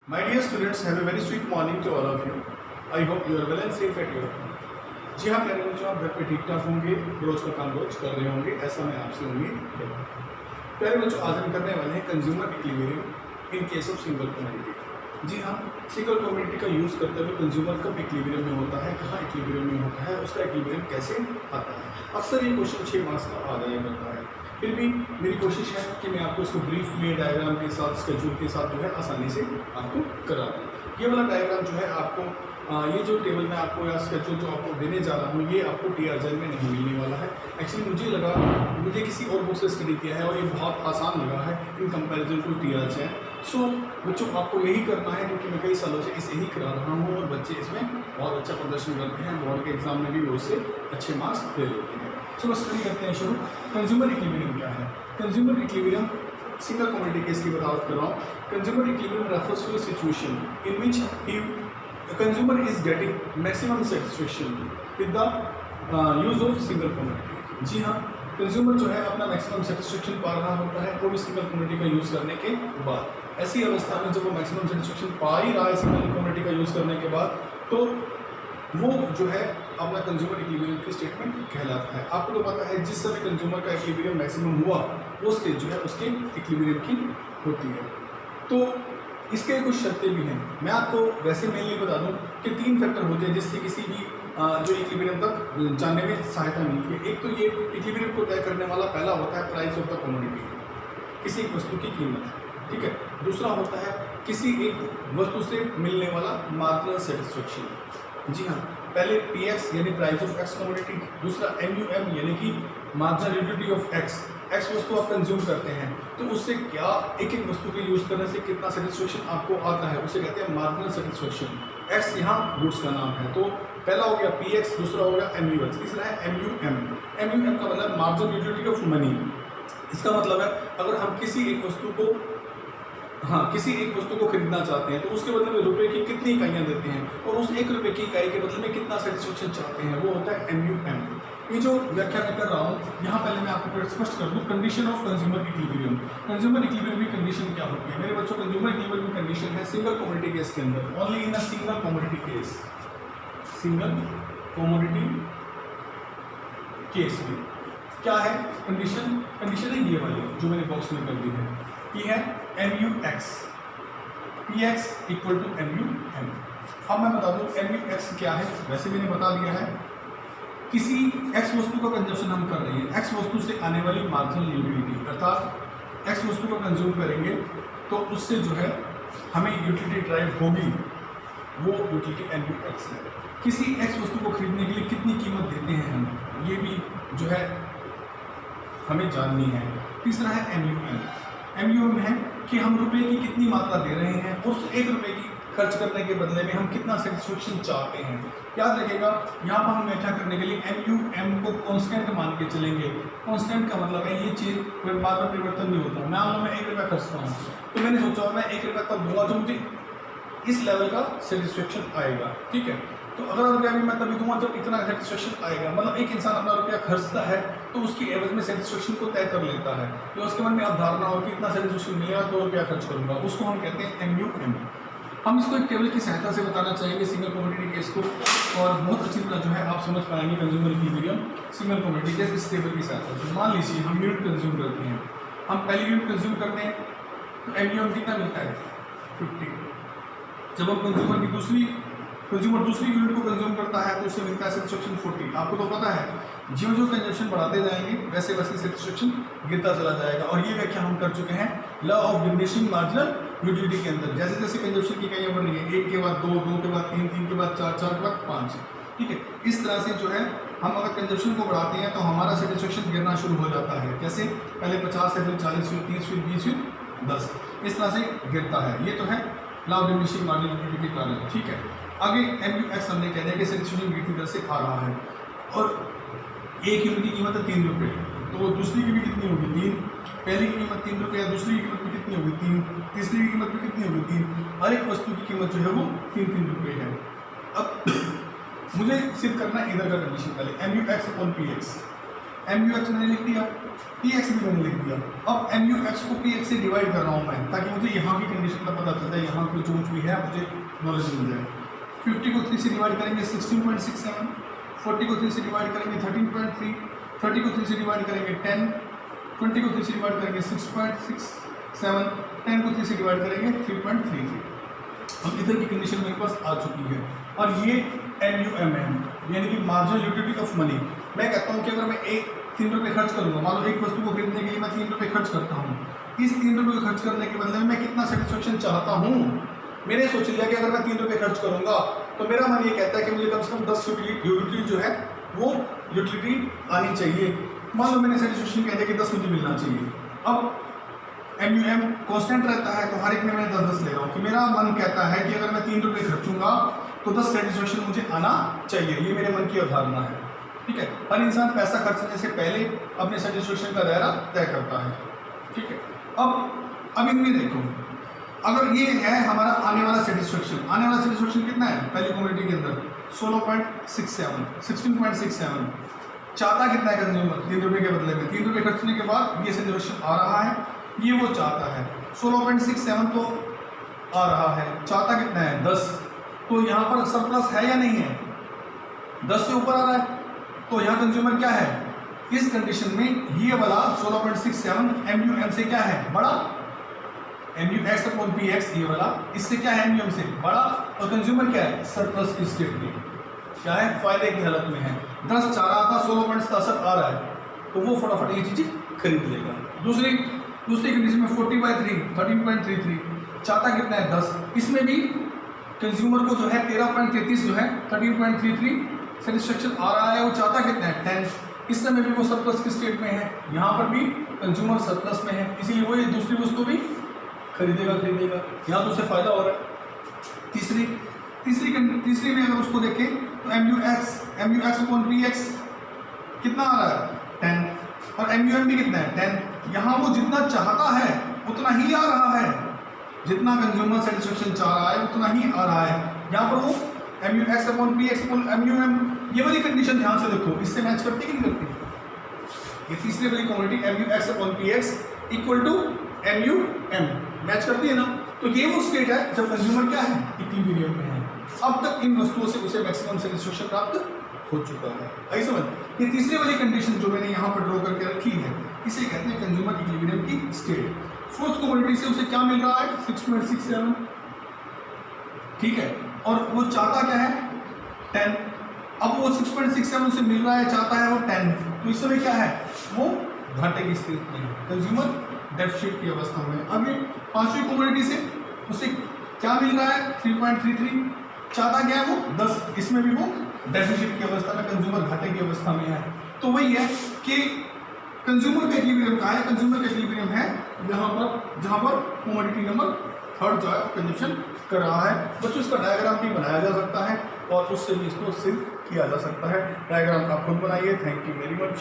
My dear students, have a very sweet morning to all of you. I hope you are well and safe at your home. जी हाँ प्यारे बच्चों, आप घर पे ठीक ठाक होंगे, रोज का काम रोज कर रहे होंगे, ऐसा मैं आपसे उम्मीद करता हूँ। प्यारे बच्चों, आज हम करने वाले हैं consumer equilibrium in case of single commodity. जी हाँ, सिंगल कमोडिटी का यूज़ करते हुए कंज्यूमर कब इक्विलिब्रियम में होता है, कहाँ इक्विलिब्रियम में होता है, उसका इक्विलिब्रियम कैसे आता है। अक्सर ये क्वेश्चन 6 मार्क्स का आ जाया करता है। फिर भी मेरी कोशिश है कि मैं आपको इसको ब्रीफ में डायग्राम के साथ, स्केड्यूल के साथ जो है आसानी से आपको करा दूँ। ये वाला डायग्राम जो है आपको ये जो टेबल में आपको या स्केड्यूल जो आपको देने जा रहा हूँ, ये आपको TRJ में नहीं मिलने वाला है। एक्चुअली मुझे किसी और बुक से स्टडी किया है और ये बहुत आसान लगा है इन कंपैरिजन टू TRJ। सो बच्चों, आपको यही करना है क्योंकि मैं कई सालों से इसे ही करा रहा हूँ और बच्चे इसमें बहुत अच्छा प्रदर्शन करते हैं। बोर्ड के एग्जाम में भी वो इससे अच्छे मार्क्स ले लेते हैं। सो स्टडी करते हैं शुरू। कंज्यूमर इक्विलिब्रियम क्या है? Consumer equilibrium single commodity case की बात कर रहा हूँ। Consumer equilibrium refers to a situation in which a consumer is getting maximum satisfaction with the use of single commodity। जी हाँ, कंज्यूमर जो है अपना मैक्सिमम सेटिस्फेक्शन पा रहा होता है वो भी सिंगल कमोडिटी का यूज़ करने के बाद। ऐसी अवस्था में जब वो मैक्सिमम सेटिस्फेक्शन पा ही रहा है सिंगल कमोडिटी का यूज़ करने के बाद, तो वो जो है अपना कंज्यूमर इक्विलिब्रियम की स्टेट में कहलाता है। आपको तो पता है जिस समय कंज्यूमर का इक्विलिब्रियम मैक्सिमम हुआ, वो स्टेज जो है उसके इक्विलिब्रियम की होती है। तो इसके कुछ शर्तें भी हैं। मैं आपको वैसे मेनली बता दूं कि 3 फैक्टर होते हैं जिससे किसी भी जो इक्विलिब्रियम तक जानने में सहायता मिलती है। एक तो ये इक्विलिब्रियम को तय करने वाला पहला होता है प्राइस ऑफ द कमोडिटी, किसी एक वस्तु की कीमत, ठीक है। दूसरा होता है किसी एक वस्तु से मिलने वाला मार्जिनल सेटिस्फेक्शन। जी हाँ, पहले PX यानी प्राइस ऑफ एक्स कमोडिटी, दूसरा MUM यानी कि मार्जिनल यूटिलिटी ऑफ एक्स वस्तु आप कंज्यूम करते हैं तो उससे क्या एक एक वस्तु के यूज़ करने से कितना सेटिस्फेक्शन आपको आता है, उसे कहते हैं मार्जिनल सेटिस्फेक्शन। एक्स यहाँ गुड्स का नाम है। तो पहला हो गया PX, दूसरा हो गया MUX, तीसरा है MUM। MUM का मतलब मार्जिनल यूटिलिटी ऑफ मनी। इसका मतलब है अगर हम किसी एक वस्तु को खरीदना चाहते हैं तो उसके बदले में रुपए की कितनी इकाइयाँ देते हैं और उस 1 रुपये की इकाई के बदले में कितना सेटिस्फेक्शन चाहते हैं, वो होता है MUM। ये जो व्याख्या मैं कर रहा हूँ यहाँ पहले मैं आपको स्पष्ट कर दूँ। Condition of consumer equilibrium. Consumer equilibrium की कंडीशन क्या होती है मेरे बच्चों? कंज्यूमर इक्विलिब्रियम की कंडीशन है सिंगल कमोडिटी केस के अंदर, only in a single commodity case, single commodity case में क्या है कंडीशन? कंडीशन है ये वाली जो मैंने बॉक्स में कर दी है, ये है MUX, PX equal to MUM। अब मैं बता दूँ MUX क्या है। वैसे मैंने बता दिया है, किसी एक्स वस्तु का कंजप्शन हम कर रहे हैं, एक्स वस्तु से आने वाली मार्जिनल यूटिलिटी, अर्थात एक्स वस्तु को कंज्यूम करेंगे तो उससे जो है हमें यूटिलिटी ड्राइव होगी, वो यूटिलिटी MUX है। किसी एक्स वस्तु को खरीदने के लिए कितनी कीमत देते हैं हम, ये भी जो है हमें जाननी है। तीसरा है MUM है कि हम रुपए की कितनी मात्रा दे रहे हैं और उस 1 रुपये की खर्च करने के बदले में हम कितना सेटिस्फेक्शन चाहते हैं। याद रखिएगा, यहाँ पर हम व्याख्या करने के लिए MUM को कांस्टेंट मान के चलेंगे। कांस्टेंट का मतलब है ये चीज़ कोई बार बार परिवर्तन नहीं होता। मान लो मैं 1 रुपया खर्चता हूँ तो मैंने सोचा मैं 1 रुपया तब दूंगा जो मुझे इस लेवल का सेटिस्फेक्शन आएगा, ठीक है। तो अगला रुपया भी मैं तभी दूंगा जब इतना सेटिस्फेक्शन आएगा। मतलब एक इंसान अपना रुपया खर्चता है तो उसकी एवज में सेटिस्फेक्शन को तय कर लेता है। तो उसके मन में अब धारणा हो कि इतना सेटिस्फेक्शन मिलेगा 2 रुपया खर्च करूंगा, उसको हम कहते हैं MUM। हम इसको एक टेबल की सहायता से बताना चाहेंगे सिंगल कमोडिटी केस को, और बहुत अच्छी तरह जो है आप समझ पाएंगे consumer equilibrium single commodity case इस टेबल की सहायता से। मान लीजिए हम यूनिट कंज्यूम करते हैं, हम पहली यूनिट कंज्यूम करते हैं तो MUM कितना मिलता है 50। जब हम कंज्यूमर दूसरी यूनिट को कंज्यूम करता है तो उससे मिलता है सेटिस्फेक्शन 40। आपको तो पता है जो कंजप्शन बढ़ाते जाएंगे वैसे वैसे सेटिस्फेक्शन गिरता चला जाएगा। और ये व्याख्या हम कर चुके हैं law of diminishing marginal utility के अंदर। जैसे जैसे कंजप्शन की इकाइयाँ बढ़ रही है, 1 के बाद 2, 2 के बाद 3, 3 के बाद 4, 4 के बाद 5, ठीक है। इस तरह से जो है हम अगर कंजप्शन को बढ़ाते हैं तो हमारा सेटिस्फेक्शन गिरना शुरू हो जाता है। जैसे पहले 50 है, फिर 40, फिर 30, फिर 20, फिर 10, इस तरह से गिरता है। ये तो है law of diminishing marginal utility के कारण, ठीक है। आगे MUX हमने कह दिया कि सेटिस्फेक्शन गिरती दर से आ रहा है और एक यूनिट की कीमत है 3 रुपये, तो दूसरी की भी कितनी होगी 3। पहली की कीमत 3 रुपये है, दूसरी की कीमत भी कितनी होगी 3, तीसरी की कीमत भी कितनी होगी 3। हर एक वस्तु की कीमत जो है वो 3-3 रुपये है। अब मुझे सिर्फ करना है इधर का कंडीशन पहले MUX अपॉन PX। MUX मैंने लिख दिया, PX भी मैंने लिख दिया। अब MUX को PX से डिवाइड कर रहा हूँ मैं, ताकि मुझे यहाँ की कंडीशन का पता चल जाए, यहाँ की जो कुछ भी है मुझे नॉलेज मिल जाए। 50 को 3 से डिवाइड करेंगे 16.67, 40 को 3 से डिवाइड करेंगे 13.3, 30 को 3 से डिवाइड करेंगे 10, 20 को 3 से डिवाइड करेंगे 6.67, 10 को 3 से डिवाइड करेंगे 3.33। अब इधर की कंडीशन मेरे पास आ चुकी है। और ये MUM है, यानी कि मार्जिनल यूटिलिटी ऑफ मनी। मैं कहता हूँ कि अगर मैं 3 रुपये खर्च करूँगा, मान लो एक वस्तु को खरीदने के लिए मैं 3 रुपये खर्च करता हूँ, इस 3 रुपये को खर्च करने के बदले में मैं कितना सेटिस्फेक्शन चाहता हूँ। मैंने सोच लिया कि अगर मैं 3 रुपये खर्च करूँगा तो मेरा मन ये कहता है कि मुझे कम से कम 10 यूटिलिटी जो है वो यूटिलिटी आनी चाहिए। मान लो मैंने सेटिस्फेक्शन कह दिया कि 10 मुझे मिलना चाहिए। अब MUM कॉन्स्टेंट रहता है, तो हर एक में मैं 10-10 ले रहा हूँ कि मेरा मन कहता है कि अगर मैं 3 रुपये खर्चूंगा तो 10 सेटिस्फेक्शन मुझे आना चाहिए। ये मेरे मन की अवधारणा है, ठीक है। हर इंसान पैसा खर्चने से पहले अपने सेटिस्फेक्शन का दायरा तय करता है, ठीक है। अब इनमें देखो, अगर ये है हमारा आने वाला सेटिस्फेक्शन, आने वाला सेटिस्फेक्शन कितना है पहली कमोडिटी के अंदर 16.67 चाहता कितना है कंज्यूमर 3 रुपये के बदले में, 3 रुपये खर्चने के बाद ये सेटिस्फेक्शन आ रहा है, ये वो चाहता है 16.67 तो आ रहा है, चाहता कितना है 10। तो यहाँ पर सरप्लस है या नहीं है, 10 से ऊपर आ रहा है, तो यहाँ कंज्यूमर क्या है इस कंडीशन में, ये वाला 16.67 MUM से क्या है बड़ा, MUX/PX ये वाला इससे क्या है MUM से बड़ा, और कंज्यूमर क्या है सरप्लस की स्टेट में, क्या है फायदे की हालत में है। 10 चाह रहा था, 16.67 आ रहा है, तो वो फटाफट ये चीज़ खरीद लेगा। दूसरी कंडीशन में 40/3 13.33 चाहता कितना है 10, इसमें भी कंज्यूमर को जो है 13.33 जो है 13.33 सेटिस्फेक्शन आ रहा है, वो चाहता कितना है 10, इस समय भी वो सरप्लस की स्टेट में है, यहाँ पर भी कंज्यूमर सरप्लस में है, इसीलिए वो ये दूसरी वस्तु भी खरीदेगा, यहाँ तो उसे फायदा हो रहा है। तीसरी में अगर उसको देखें तो MUX/PX कितना आ रहा है 10, और MUM भी कितना है 10। यहाँ वो जितना चाहता है उतना ही आ रहा है, जितना कंज्यूमर सेटिस्फेक्शन चाह रहा है उतना ही आ रहा है। यहाँ पर वो MUX/PX/MUM ये वाली कंडीशन ध्यान से देखो, इससे मैच करती कि नहीं करती। ये तीसरी वाली quantity MUX/PX equal to MUM match करती है ना, तो ये वो स्टेट है जब कंज्यूमर क्या है इक्विलिब्रियम में है। अब तक इन वस्तुओं से उसे मैक्सिमम सेटिस्फेक्शन प्राप्त हो चुका है। आई समझ। ये तीसरी वाली कंडीशन जो मैंने यहाँ पर ड्रॉ करके रखी है इसे कहते हैं कंज्यूमर इक्विलिब्रियम की स्टेट। फोर्थ कमोडिटी से उसे क्या मिल रहा है 6.67, ठीक है, और वो चाहता क्या है 10। अब वो 6.67 से मिल रहा है, चाहता है वो 10, तो इस समय क्या है वो घाटे की स्थिति में है, कंज्यूमर डेफिसिट की अवस्था में। अब ये पांचवी कमोडिटी से उसे क्या मिल रहा है 3.33, चाहता क्या है वो 10, इसमें भी वो डेफिसिट की अवस्था में, कंज्यूमर घाटे की अवस्था में है। तो वही है कि कंज्यूमर का इक्विलिब्रियम कहाँ है, कंज्यूमर का इक्विलिब्रियम है यहाँ पर, जहाँ पर कमोडिटी नंबर 3 जो है कंजप्शन कर रहा है। बच्चों इसका डायग्राम भी बनाया जा सकता है और उससे भी इसको सिद्ध किया जा सकता है। डायग्राम आप खुद बनाइए। Thank you very much.